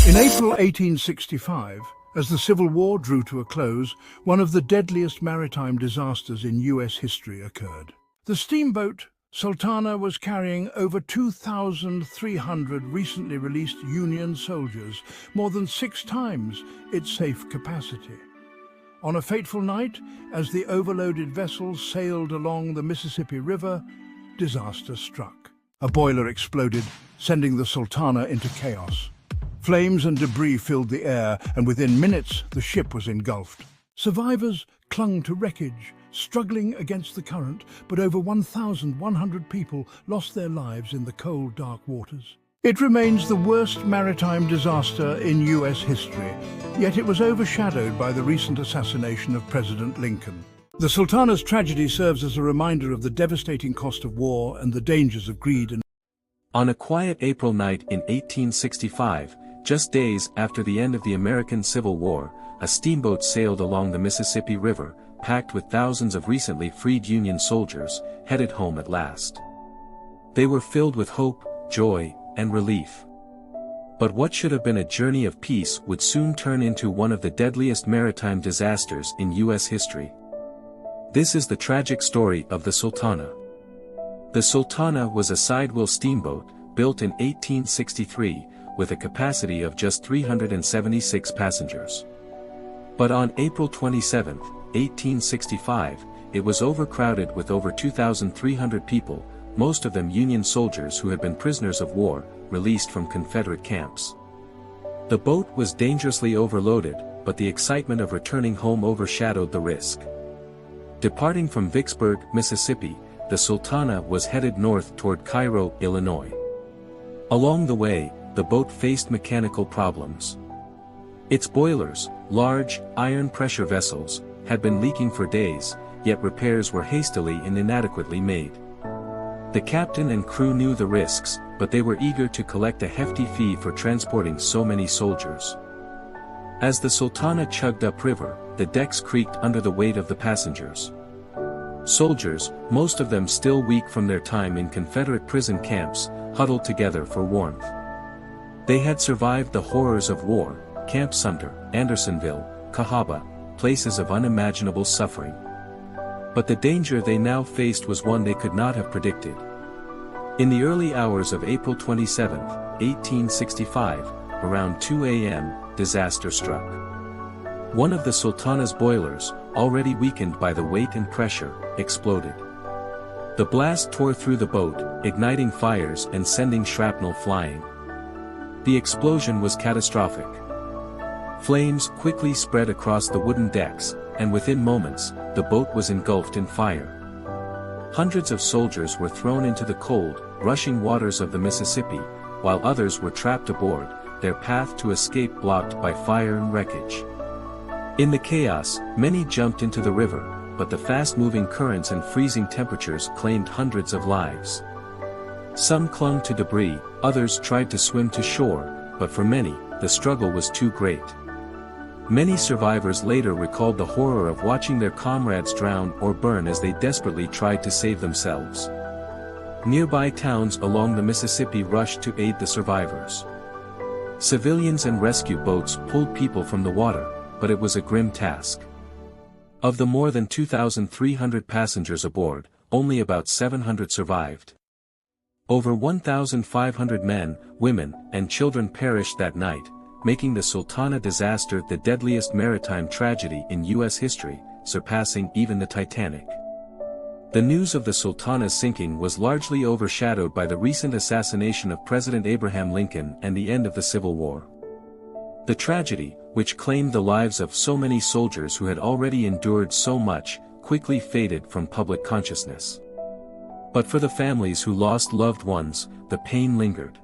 In April 1865, as the Civil War drew to a close, one of the deadliest maritime disasters in US history occurred. The steamboat Sultana was carrying over 2,300 recently released Union soldiers, more than 6 times its safe capacity. On a fateful night, as the overloaded vessel sailed along the Mississippi River, disaster struck. A boiler exploded, sending the Sultana into chaos. Flames and debris filled the air, and within minutes the ship was engulfed. Survivors clung to wreckage, struggling against the current, but over 1,100 people lost their lives in the cold, dark waters. It remains the worst maritime disaster in US history, yet it was overshadowed by the recent assassination of President Lincoln. The Sultana's tragedy serves as a reminder of the devastating cost of war and the dangers of greed and... On a quiet April night in 1865, just days after the end of the American Civil War, a steamboat sailed along the Mississippi River, packed with thousands of recently freed Union soldiers, headed home at last. They were filled with hope, joy, and relief. But what should have been a journey of peace would soon turn into one of the deadliest maritime disasters in US history. This is the tragic story of the Sultana. The Sultana was a sidewheel steamboat, built in 1863, with a capacity of just 376 passengers. But on April 27, 1865, it was overcrowded with over 2,300 people, most of them Union soldiers who had been prisoners of war, released from Confederate camps. The boat was dangerously overloaded, but the excitement of returning home overshadowed the risk. Departing from Vicksburg, Mississippi, the Sultana was headed north toward Cairo, Illinois. Along the way, the boat faced mechanical problems. Its boilers, large, iron-pressure vessels, had been leaking for days, yet repairs were hastily and inadequately made. The captain and crew knew the risks, but they were eager to collect a hefty fee for transporting so many soldiers. As the Sultana chugged upriver, the decks creaked under the weight of the passengers. Soldiers, most of them still weak from their time in Confederate prison camps, huddled together for warmth. They had survived the horrors of war, Camp Sumter, Andersonville, Cahaba, places of unimaginable suffering. But the danger they now faced was one they could not have predicted. In the early hours of April 27, 1865, around 2 a.m., disaster struck. One of the Sultana's boilers, already weakened by the weight and pressure, exploded. The blast tore through the boat, igniting fires and sending shrapnel flying. The explosion was catastrophic. Flames quickly spread across the wooden decks, and within moments, the boat was engulfed in fire. Hundreds of soldiers were thrown into the cold, rushing waters of the Mississippi, while others were trapped aboard, their path to escape blocked by fire and wreckage. In the chaos, many jumped into the river, but the fast-moving currents and freezing temperatures claimed hundreds of lives. Some clung to debris, others tried to swim to shore, but for many, the struggle was too great. Many survivors later recalled the horror of watching their comrades drown or burn as they desperately tried to save themselves. Nearby towns along the Mississippi rushed to aid the survivors. Civilians and rescue boats pulled people from the water, but it was a grim task. Of the more than 2,300 passengers aboard, only about 700 survived. Over 1,500 men, women, and children perished that night, making the Sultana disaster the deadliest maritime tragedy in US history, surpassing even the Titanic. The news of the Sultana's sinking was largely overshadowed by the recent assassination of President Abraham Lincoln and the end of the Civil War. The tragedy, which claimed the lives of so many soldiers who had already endured so much, quickly faded from public consciousness. But for the families who lost loved ones, the pain lingered.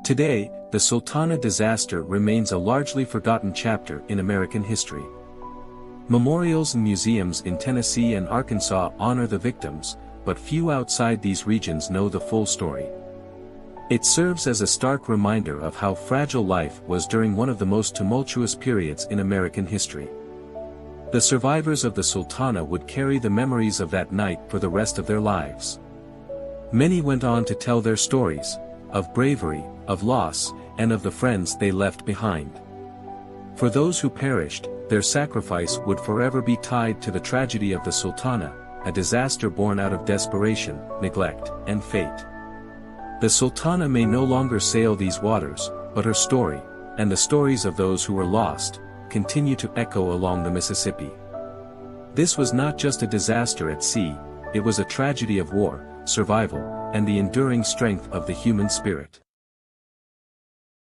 Today, the Sultana disaster remains a largely forgotten chapter in American history. Memorials and museums in Tennessee and Arkansas honor the victims, but few outside these regions know the full story. It serves as a stark reminder of how fragile life was during one of the most tumultuous periods in American history. The survivors of the Sultana would carry the memories of that night for the rest of their lives. Many went on to tell their stories, of bravery, of loss, and of the friends they left behind. For those who perished, their sacrifice would forever be tied to the tragedy of the Sultana, a disaster born out of desperation, neglect, and fate. The Sultana may no longer sail these waters, but her story, and the stories of those who were lost, continue to echo along the Mississippi. This was not just a disaster at sea, it was a tragedy of war, survival, and the enduring strength of the human spirit.